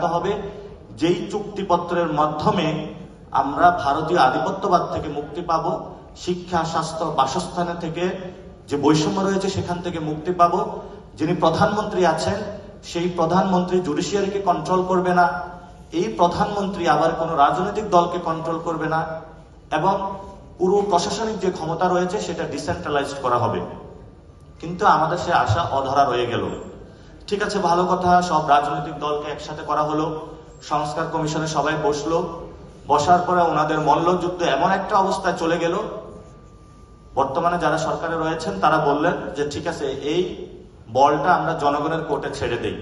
রাখতে হবে যেই চুক্তিপত্রের মাধ্যমে আমরা ভারতীয় আধিপত্যবাদ থেকে মুক্তি পাব, শিক্ষা, স্বাস্থ্য, বাসস্থানে থেকে যে বৈষম্য রয়েছে সেখান থেকে মুক্তি পাব। যিনি প্রধানমন্ত্রী আছেন সেই প্রধানমন্ত্রী জুডিশিয়ারিকে কন্ট্রোল করবে না, এই প্রধানমন্ত্রী আবার কোনো রাজনৈতিক দলকে কন্ট্রোল করবে না, এবং পুরো প্রশাসনিক যে ক্ষমতা রয়েছে সেটা ডিসেন্ট্রালাইজড করা হবে। কিন্তু আমাদের সে আশা অধরা রয়ে গেল। ঠিক আছে, ভালো কথা, সব রাজনৈতিক দলকে একসাথে করা হলো, সংস্কার কমিশনে সবাই বসলো, বসার পরে ওনাদের মল্লযুদ্ধ এমন একটা অবস্থায় চলে গেল, বর্তমানে যারা সরকারে রয়েছেন তারা বললেন যে ঠিক আছে, এই বলটা আমরা জনগণের কোর্টে ছেড়ে দেই।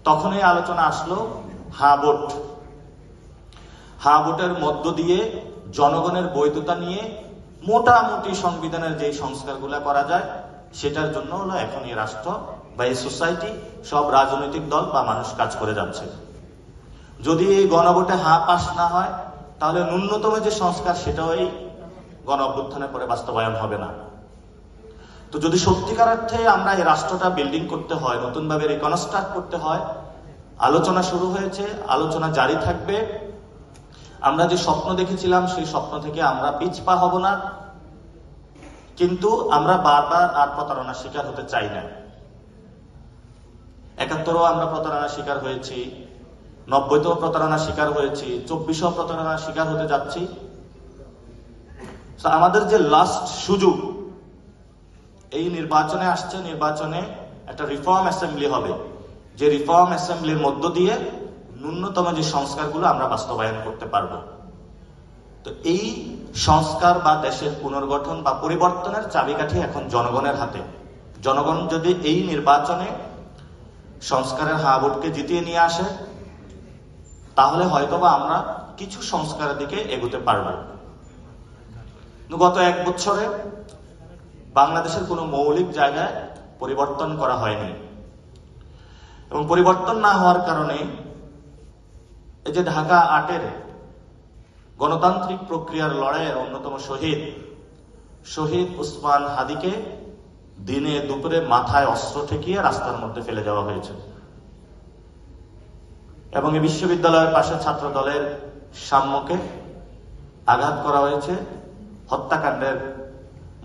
তখনই আলোচনা আসলো হ্যাঁ ভোট। হ্যাঁ ভোটের মধ্য দিয়ে জনগণের বৈধতা নিয়ে মোটামুটি সংবিধানের যে সংস্কারগুলো করা যায় সেটার জন্য হলো এখন এই রাষ্ট্র বা এই সোসাইটি, সব রাজনৈতিক দল বা মানুষ কাজ করে যাচ্ছে। যদি এই গণভোটে হ্যাঁ পাস না হয় তাহলে ন্যূনতম যে সংস্কার সেটাও এই গণ অভ্যুত্থানের পরে বাস্তবায়ন হবে না। তো যদি সত্যিকার অর্থে আমরা এই রাষ্ট্রটা বিল্ডিং করতে হয়, নতুনভাবে রিকনস্ট্রাক্ট করতে হয়, আলোচনা শুরু হয়েছে, আলোচনা জারি থাকবে। আমরা যে স্বপ্ন দেখেছিলাম সেই স্বপ্ন থেকে আমরা পিছপা হব না, কিন্তু আমরা বারবার আর প্রতারণার শিকার হতে চাই না। ৭১-ও আমরা প্রতারণার শিকার হয়েছি, ৯০-তেও প্রতারণার শিকার হয়েছি, ২৪-ও প্রতারণার শিকার হতে যাচ্ছি। আমাদের যে লাস্ট সুযোগ, এই নির্বাচনে আসছে, নির্বাচনে একটা রিফর্ম অ্যাসেম্বলি হবে, যে রিফর্ম অ্যাসেম্বলির মধ্য দিয়ে ন্যূনতম যে সংস্কারগুলো আমরা বাস্তবায়ন করতে পারবো। তো এই সংস্কার বা দেশের পুনর্গঠন বা পরিবর্তনের চাবিকাঠি এখন জনগণের হাতে। জনগণ যদি এই নির্বাচনে সংস্কারের হ্যাঁ ভোটকে জিতিয়ে নিয়ে আসে তাহলে হয়তোবা আমরা কিছু সংস্কারের দিকে এগোতে পারবো। গত ১ বছরে বাংলাদেশের কোনো মৌলিক জায়গায় পরিবর্তন করা হয়নি, এবং পরিবর্তন না হওয়ার কারণে এই যে ঢাকা ৮-এর গণতান্ত্রিক প্রক্রিয়ার লড়াইয়ের অন্যতম শহীদ উসমান হাদিকে দিনে দুপুরে মাথায় অস্ত্র ঠেকিয়ে রাস্তার মধ্যে ফেলে দেওয়া হয়েছে, এবং এই বিশ্ববিদ্যালয়ের পাশে ছাত্র দলের সাম্যকে আঘাত করা হয়েছে, হত্যাকাণ্ডের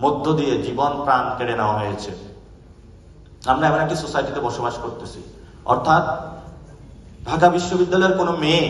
মধ্য দিয়ে জীবন প্রাণ কেড়ে নেওয়া হয়েছে। আমরা এমন একটি সোসাইটিতে বসবাস করতেছি, অর্থাৎ ঢাকা বিশ্ববিদ্যালয়ের কোনো মেয়ে